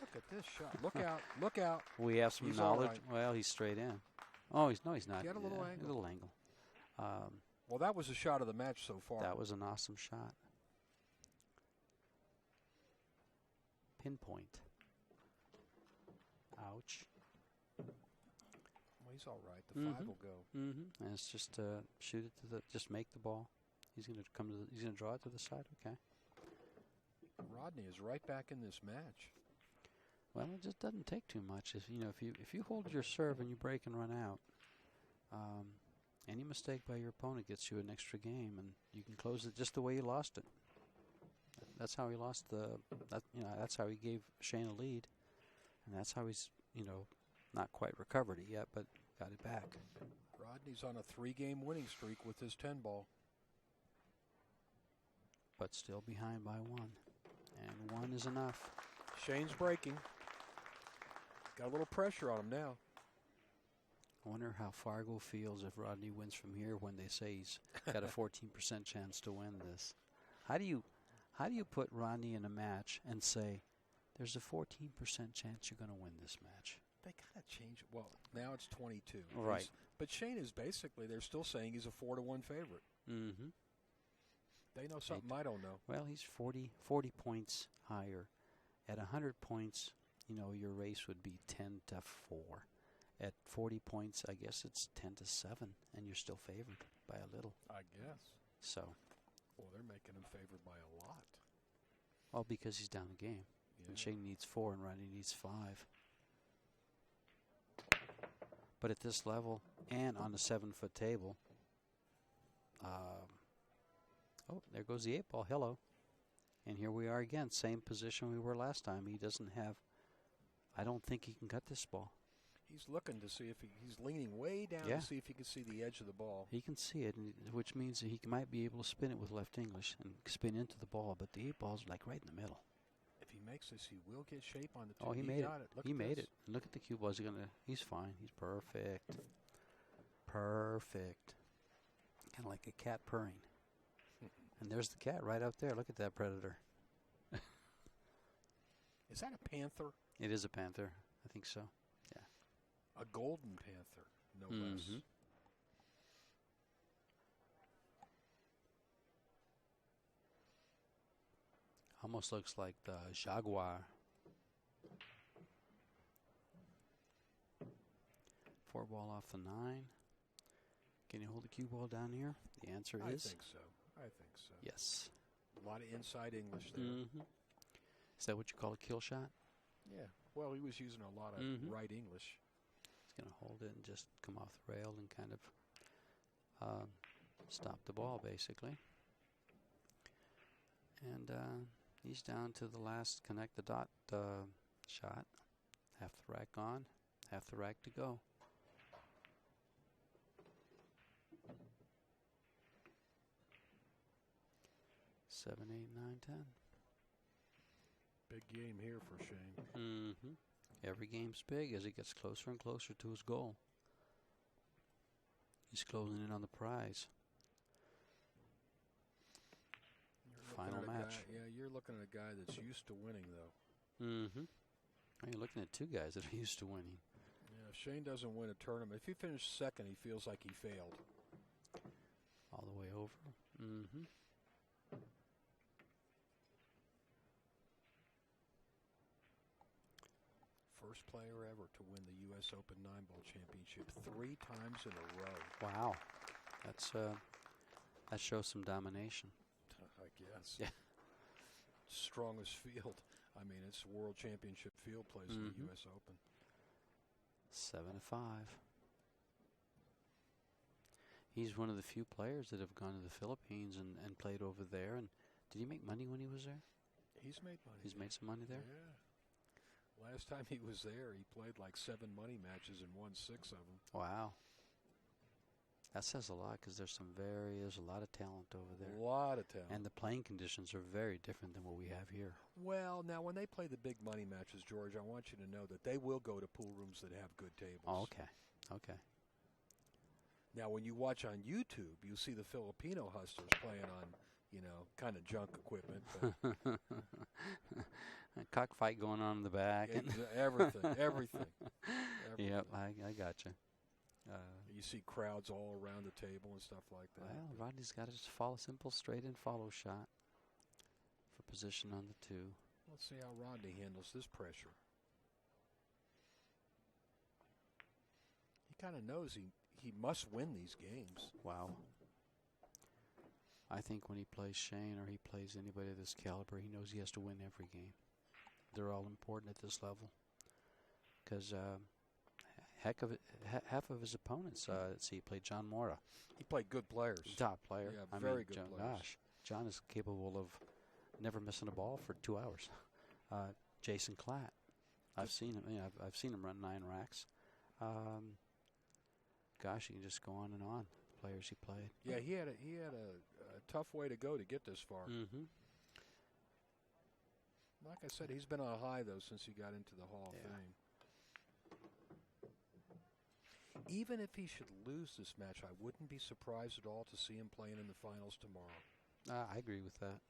Look at this shot. Look out. Look out. We have some He's all knowledge. right. Well, he's straight in. Oh, he's not. He had a little angle. A little angle. Well, that was the shot of the match so far. That was an awesome shot. Pinpoint. Ouch. Well, he's all right. The 5 will go. Mm-hmm. And it's just shoot it to the. Just make the ball. He's gonna come to. He's gonna draw it to the side. Okay. Rodney is right back in this match. Well, it just doesn't take too much. If you hold your serve and you break and run out, any mistake by your opponent gets you an extra game, and you can close it just the way you lost it. That's how he lost that's how he gave Shane a lead, and that's how he's not quite recovered it yet, but got it back. Rodney's on a 3-game winning streak with his 10 ball, but still behind by 1, and 1 is enough. Shane's breaking. Got a little pressure on him now. I wonder how Fargo feels if Rodney wins from here when they say he's got a 14% chance to win this. How do you put Rodney in a match and say there's a 14% chance you're going to win this match? They kind of change it. Well, now it's 22. Right. But Shane is basically, they're still saying he's a 4-1 favorite. Mm-hmm. They know something I don't know. Well, he's 40 points higher. At 100 points, your race would be 10-4. At 40 points, I guess it's 10-7, and you're still favored by a little. I guess. So. Well, they're making him favored by a lot. Well, because he's down a game. Yeah. And Shane needs 4 and Rodney needs 5. But at this level and on a 7-foot table, there goes the 8 ball. Hello. And here we are again, same position we were last time. He doesn't have, I don't think he can cut this ball. He's looking to see if he's leaning way down to see if he can see the edge of the ball. He can see it, which means that he might be able to spin it with left English and spin into the ball, but the 8 ball's like right in the middle. If he makes this, he will get shape on the 2. Oh, he made it. Look He at made this. it. Look at the cue balls. He's fine. He's perfect. Perfect. Kind of like a cat purring. And there's the cat right out there. Look at that predator. Is that a panther? It is a panther. I think so. Yeah. A golden panther, no less. Almost looks like the jaguar. 4 ball off the 9. Can you hold the cue ball down here? The answer is I think so. yes. A lot of inside English there. Is that what you call a kill shot? Yeah. Well, he was using a lot of right English. He's going to hold it and just come off the rail and kind of stop the ball, basically. And he's down to the last connect the dot shot. Half the rack on, half the rack to go. 7, 8, 9, 10. Big game here for Shane. Every game's big as he gets closer and closer to his goal. He's closing in on the prize. Final match. You're looking at a guy that's used to winning, though. You're looking at 2 guys that are used to winning. Yeah, if Shane doesn't win a tournament, if he finished second, he feels like he failed. All the way over. First player ever to win the U.S. Open 9-ball championship 3 times in a row. Wow. That shows some domination. I guess. Yeah. Strongest field. I mean, it's World Championship field plays in the U.S. Open. 7-5. He's one of the few players that have gone to the Philippines and played over there. And did he make money when he was there? He's made money. He's made some money there? Yeah. Last time he was there, he played like 7 money matches and won 6 of them. Wow. That says a lot because there's a lot of talent over there. A lot of talent. And the playing conditions are very different than what we have here. Well, now when they play the big money matches, George, I want you to know that they will go to pool rooms that have good tables. Oh, okay. Okay. Now, when you watch on YouTube, you see the Filipino hustlers playing on, kind of junk equipment. A cockfight going on in the back. Everything. Yep, I got you. You see crowds all around the table and stuff like that. Well, Rodney's got to just follow simple, straight and follow shot for position on the 2. Let's see how Rodney handles this pressure. He kind of knows he must win these games. Wow. I think when he plays Shane or he plays anybody of this caliber, he knows he has to win every game. They're all important at this level. Because half of his opponents, let's see, he played John Mora. He played good players. Top player. Yeah, very good players. Gosh, John is capable of never missing a ball for 2 hours. Jason Klatt. I've seen him. I've seen him run 9 racks. Gosh, you can just go on and on. The players he played. Yeah, he had a tough way to go to get this far. Mm-hmm. Like I said, he's been on a high though since he got into the Hall of Fame. Even if he should lose this match, I wouldn't be surprised at all to see him playing in the finals tomorrow. I agree with that.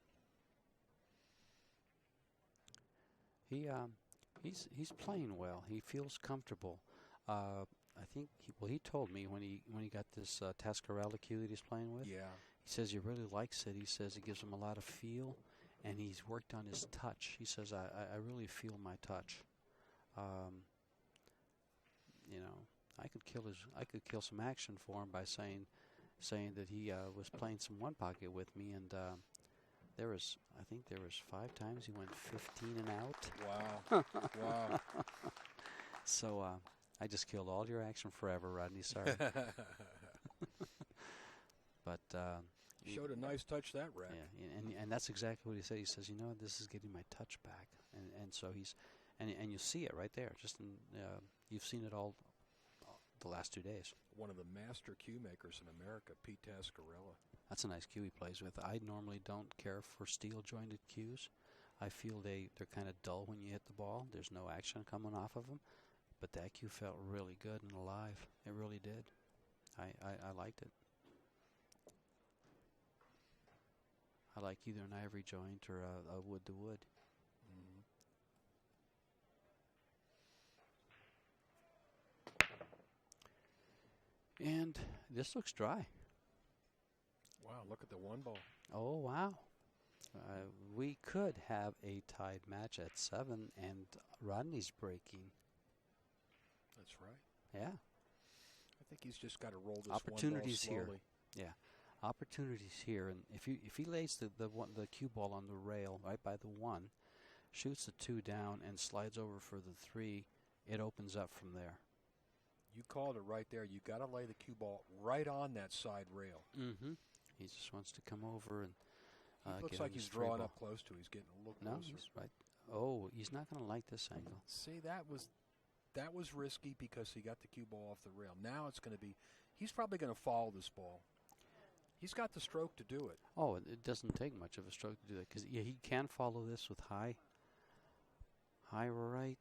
He's playing well. He feels comfortable. I think he told me when he got this Tascarella cue that he's playing with. Yeah. He says he really likes it. He says it gives him a lot of feel, and he's worked on his touch. He says I really feel my touch. I could kill some action for him by saying that he was playing some one pocket with me, and I think there was 5 times he went 15 and out. Wow. Wow. So I just killed all your action forever, Rodney. Sorry. But you showed a nice touch that rack. Yeah, and that's exactly what he said. He says, this is getting my touch back, and so he's and you see it right there. Just you've seen it all the last 2 days. One of the master cue makers in America, Pete Tascarella. That's a nice cue he plays with. I normally don't care for steel jointed cues. I feel they're kind of dull when you hit the ball. There's no action coming off of them. But that cue felt really good and alive. It really did. I liked it. I like either an ivory joint or a wood to wood. And this looks dry. Wow, look at the 1 ball. Oh, wow. We could have a tied match at 7, and Rodney's breaking. That's right. Yeah. I think he's just got to roll this opportunities 1 ball here. slowly. Yeah, opportunities here, and if he lays the cue ball on the rail right by the 1, shoots the 2 down, and slides over for the 3, it opens up from there. You called it right there. You got to lay the cue ball right on that side rail. Mm-hmm. He just wants to come over and. He looks like he's drawing up close to. He's getting a little closer. No, he's right. Oh, he's not going to like this angle. See, that was risky because he got the cue ball off the rail. Now it's going to be. He's probably going to follow this ball. He's got the stroke to do it. Oh, it doesn't take much of a stroke to do that because he can follow this with high right.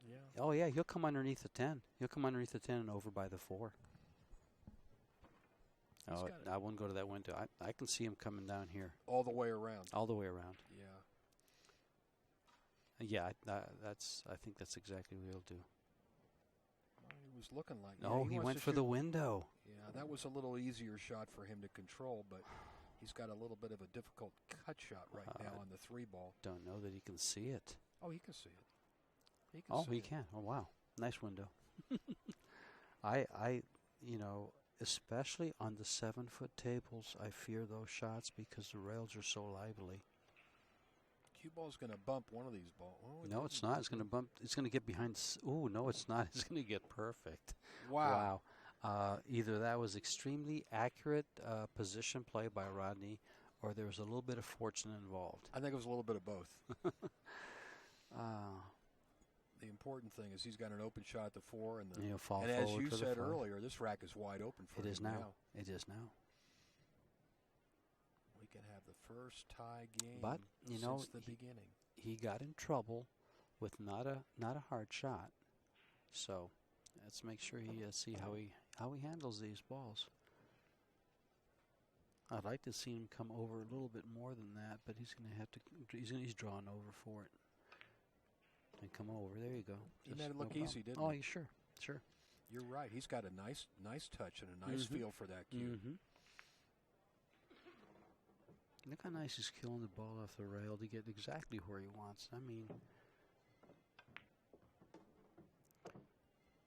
Yeah. Oh, yeah, he'll come underneath the 10. He'll come underneath the 10 and over by the 4. Oh, I wouldn't go to that window. I can see him coming down here. All the way around. All the way around. Yeah. Yeah, I think that's exactly what he'll do. Well, he was looking like. No, he went for the window. Yeah, that was a little easier shot for him to control, but he's got a little bit of a difficult cut shot right now on the 3 ball. Don't know that he can see it. Oh, he can see it. He can. Oh, wow. Nice window. Especially on the 7-foot tables, I fear those shots because the rails are so lively. Cue ball's going to bump one of these balls. Oh, no, it's not. It's going to bump. It's going to get behind. Oh, no, it's not. It's going to get perfect. Wow. Either that was extremely accurate position play by Rodney, or there was a little bit of fortune involved. I think it was a little bit of both. The important thing is he's got an open shot at the 4, and He'll fall and as forward you for the said 5. earlier, this rack is wide open for It him is now. It is now. We can have the first tie game But since the beginning. He got in trouble with not a hard shot. So let's make sure he see how he handles these balls. I'd like to see him come over a little bit more than that, but he's going to have to. He's drawn over for it. And come over. There you go. He made it look easy, didn't he? he? Sure. You're right. He's got a nice touch and a nice feel for that cue. Look how nice he's killing the ball off the rail to get exactly where he wants. I mean,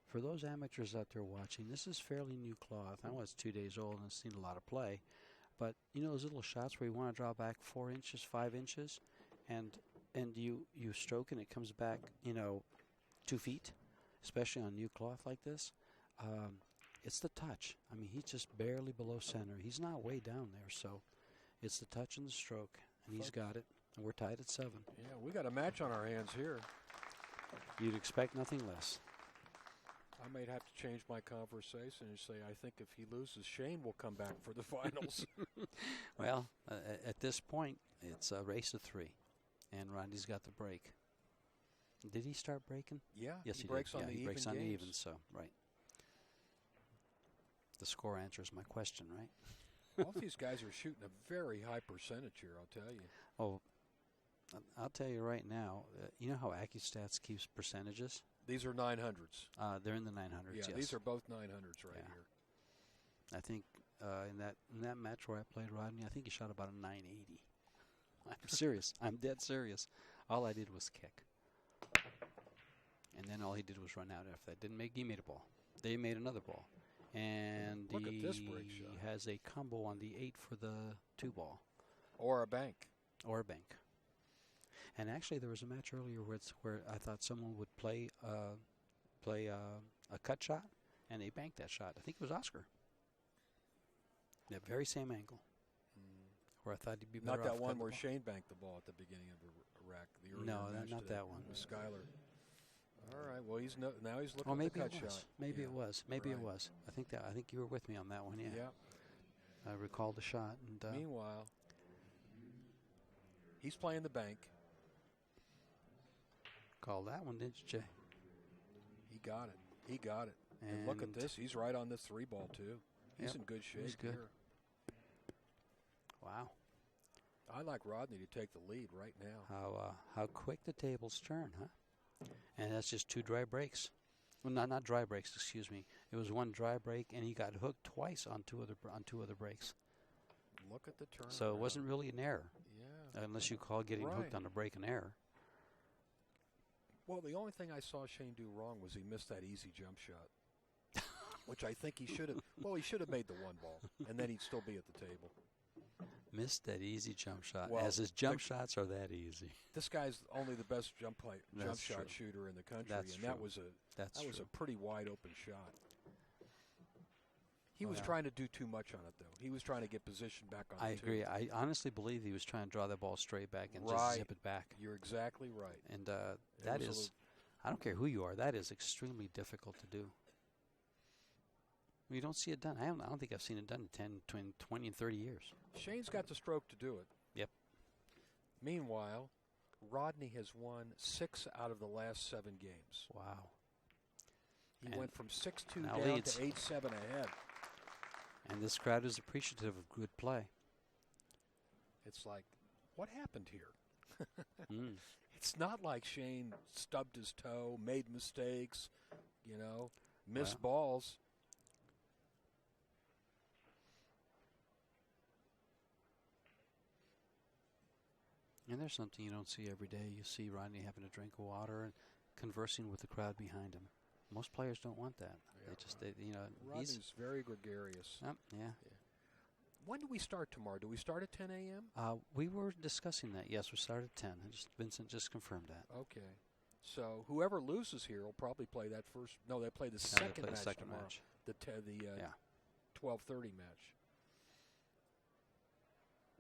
for those amateurs out there watching, this is fairly new cloth. I know it's 2 days old and it's seen a lot of play, but you know those little shots where you want to draw back 4 inches, 5 inches, and you stroke and it comes back, 2 feet, especially on new cloth like this. It's the touch. I mean, he's just barely below center. He's not way down there, so it's the touch and the stroke, and he's got it. And we're tied at 7. Yeah, we got a match on our hands here. You'd expect nothing less. I might have to change my conversation and say I think if he loses, Shane will come back for the finals. Well, at this point, it's a race of 3, and Rodney's got the break. Did he start breaking? Yeah, yes, he breaks did. on the he even breaks on games. the even, so right. The score answers my question, right? All these guys are shooting a very high percentage here, I'll tell you. Oh, I'll tell you right now, you know how AccuStats keeps percentages? These are 900s. They're in the 900s, yeah, yes. These are both 900s right here. I think in that match where I played Rodney, I think he shot about a 980. I'm serious. I'm dead serious. All I did was kick. And then all he did was run out after that. He made a ball. They made another ball. And look at this break shot. He has a combo on the 8 for the 2 ball. Or a bank. Or a bank. And actually, there was a match earlier where I thought someone would play a cut shot, and they banked that shot. I think it was Oscar. That very same angle. Where I thought he'd be better Not that off one cutting where the ball. Shane banked the ball at the beginning of the rack. The earlier No, match not today that one. With Skyler. All right. Well, now he's looking Oh, at maybe the it cut was. shot. Maybe Yeah. it was. Maybe it Right. was. I think you were with me on that one. Yeah. Yeah. I recall the shot. And meanwhile, he's playing the bank. called that one, didn't you, Jay? He got it. And look at this. He's right on this 3 ball too. He's in good shape here. Wow. I like Rodney to take the lead right now. How quick the tables turn, huh? And that's just 2 dry breaks. Well, not dry breaks. Excuse me. It was 1 dry break, and he got hooked twice on two other breaks. Look at the turn. So it wasn't really an error. Yeah. Unless you call getting hooked on a break an error. Well, the only thing I saw Shane do wrong was he missed that easy jump shot, which I think he should have. Well, he should have made the 1 ball, and then he'd still be at the table. Missed that easy jump shot. Well, as his jump shots are that easy. This guy's only the best jump shot true. shooter in the country, That's and true. that was a pretty wide open shot. He was trying to do too much on it, though. He was trying to get position back on it. I agree. I honestly believe he was trying to draw the ball straight back and just zip it back. You're exactly right. And that is, I don't care who you are, that is extremely difficult to do. You don't see it done. I don't think I've seen it done in 20 and 30 years. Shane's got the stroke to do it. Yep. Meanwhile, Rodney has won 6 out of the last 7 games. Wow. He went from 6-2 now down leads. to 8-7 ahead. And this crowd is appreciative of good play. It's like, what happened here? Mm. It's not like Shane stubbed his toe, made mistakes, missed balls. And there's something you don't see every day. You see Rodney having a drink of water and conversing with the crowd behind him. Most players don't want that. Yeah. Rodney's very gregarious. Yeah. When do we start tomorrow? Do we start at 10 a.m.? We were discussing that. Yes, we start at 10. Vincent just confirmed that. Okay. So whoever loses here will probably play that first. No, they play the second match tomorrow. The 12:30 match.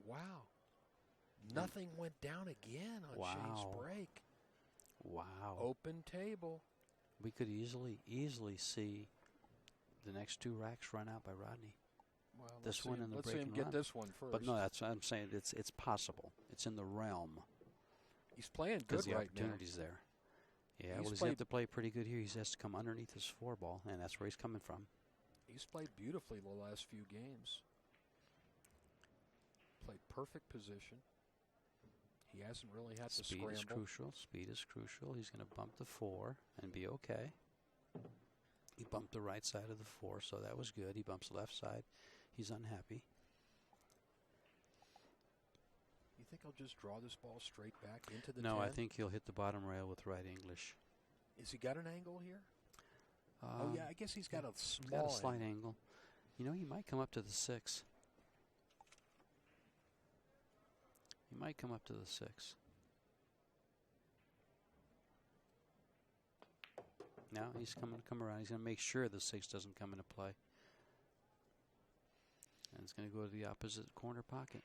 Wow. Nothing went down again on Shane's break. Wow. Open table. We could easily see the next 2 racks run out by Rodney. Well, This one and the let's see him breaking get run. this one first. But no, that's what I'm saying. It's possible. It's in the realm. He's playing good Because the right now. opportunity's there. Yeah, He's well, he's going to have to play pretty good here. He has to come underneath his 4-ball, and that's where he's coming from. He's played beautifully the last few games. Played perfect position. He hasn't really had to scramble. Speed is crucial. Speed is crucial. He's going to bump the 4 and be okay. He bumped the right side of the 4, so that was good. He bumps the left side. He's unhappy. You think he'll just draw this ball straight back into the 10? No, I think he'll hit the bottom rail with right English. Has he got an angle here? Oh, yeah, I guess he's got a small got a slight angle. You know, he might come up to the 6. He might come up to the 6. Now he's coming to come around. He's going to make sure the 6 doesn't come into play. And it's going to go to the opposite corner pocket.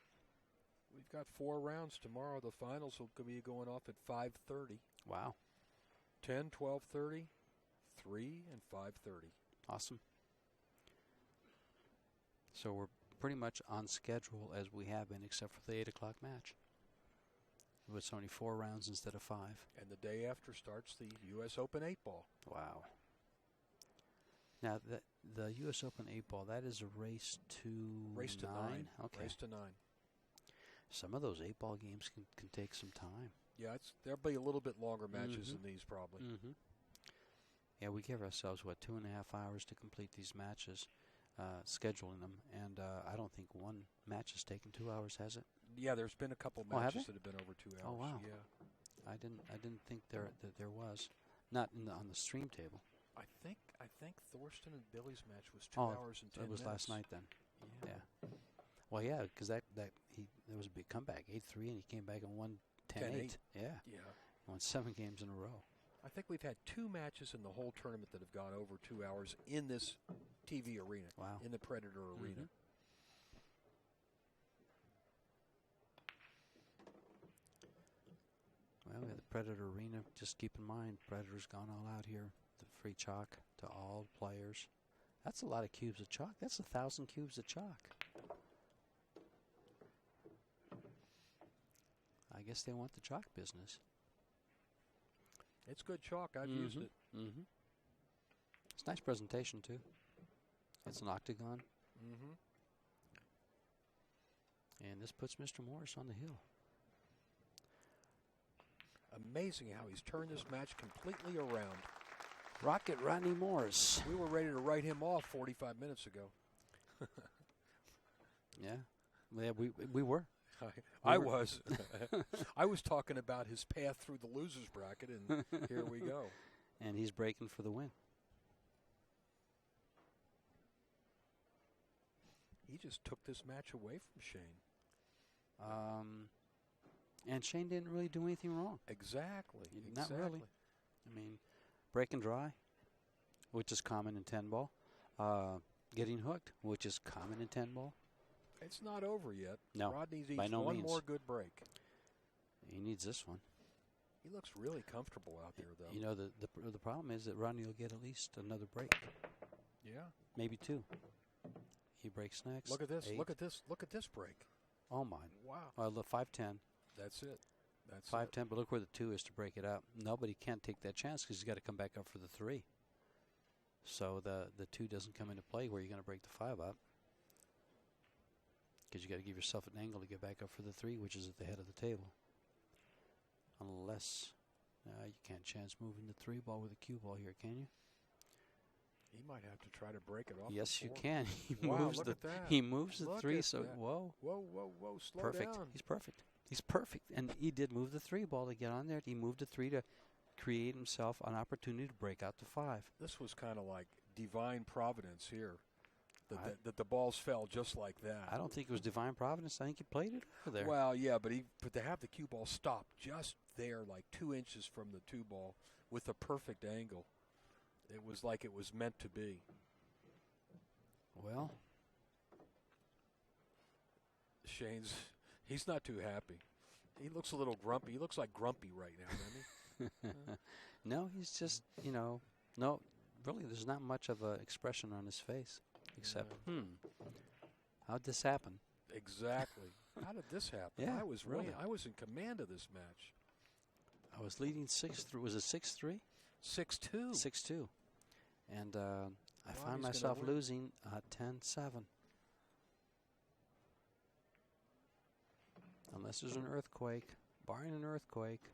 We've got 4 rounds tomorrow. The finals will be going off at 5:30. Wow. 10, 12:30, 3, and 5:30. Awesome. So we're pretty much on schedule as we have been, except for the 8 o'clock match. It's only 4 rounds instead of 5. And the day after starts the U.S. Open 8-ball. Wow. Now, the U.S. Open 8-ball, that is a race to 9? Okay. Race to 9. Some of those 8-ball games can take some time. Yeah, there'll be a little bit longer matches than these probably. Yeah, we give ourselves, 2.5 hours to complete these matches, scheduling them, and I don't think one match has taken 2 hours, has it? Yeah, there's been a couple matches that have been over 2 hours. Oh, wow. Yeah. I didn't think there was. Not on the stream table. I think Thorsten and Billy's match was 2 hours and 10 minutes. It was last night then. Yeah. Well, yeah, because there was a big comeback, 8-3, and he came back and won 10-8. Yeah. Yeah. Won 7 games in a row. I think we've had 2 matches in the whole tournament that have gone over 2 hours in this TV arena. Wow. In the Predator arena. Well, we have the Predator arena. Just keep in mind, Predator's gone all out here. The free chalk to all players. That's a lot of cubes of chalk. That's 1,000 cubes of chalk. I guess they want the chalk business. It's good chalk. I've used it. It's a nice presentation, too. It's an octagon. And this puts Mr. Morris on the hill. Amazing how he's turned this match completely around. Rocket Rodney Morris. We were ready to write him off 45 minutes ago. Yeah, we were. I was. I was talking about his path through the losers bracket, and here we go. And he's breaking for the win. He just took this match away from Shane. And Shane didn't really do anything wrong. Exactly. Not really. I mean, break and dry, which is common in 10-ball. Getting hooked, which is common in 10-ball. It's not over yet. No, Rodney needs by no one means. more good break. He needs this one. He looks really comfortable out there, though. You know, the problem is that Rodney will get at least another break. Yeah. Maybe 2. He breaks next. Look at this. 8. Look at this. Look at this break. Oh, my. Wow. Look, 5-10. That's it. That's 5-10, but look where the 2 is to break it up. Nobody can't take that chance because he's got to come back up for the 3. So the 2 doesn't come into play where you're going to break the 5 up. Because you got to give yourself an angle to get back up for the 3, which is at the head of the table. Unless you can't chance moving the 3 ball with a cue ball here, can you? He might have to try to break it off. Yes, you can. Wow, look at that. He moves the Look 3, at so that. whoa. Whoa, slow Perfect. down. He's perfect. He's perfect. And he did move the 3 ball to get on there. He moved the 3 to create himself an opportunity to break out to 5. This was kind of like divine providence here. That the balls fell just like that. I don't think it was divine providence. I think he played it over there. Well, yeah, but to have the cue ball stop just there, like 2 inches from the 2 ball with a perfect angle, it was like it was meant to be. Well, he's not too happy. He looks a little grumpy. He looks like Grumpy right now, doesn't he? No, he's just, no, really, there's not much of an expression on his face except, how'd this happen? Exactly. How did this happen? Yeah, I was in command of this match. I was leading 6-3. Was it 6-3? 6-2. 6-2. And I find Rodney's myself gonna win. losing 10-7. Unless there's an earthquake. Barring an earthquake,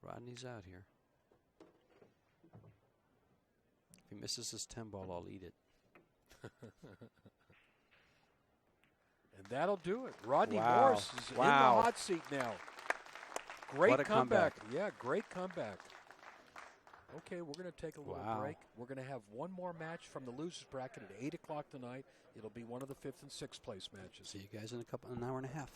Rodney's out here. If he misses his 10-ball, I'll eat it. And that'll do it. Rodney Wow. Morris is in the Wow. hot seat now. Great What a comeback. Yeah, great comeback. Okay, we're going to take a little Wow. break. We're going to have one more match from the losers bracket at 8 o'clock tonight. It'll be one of the 5th and 6th place matches. See you guys in an hour and a half.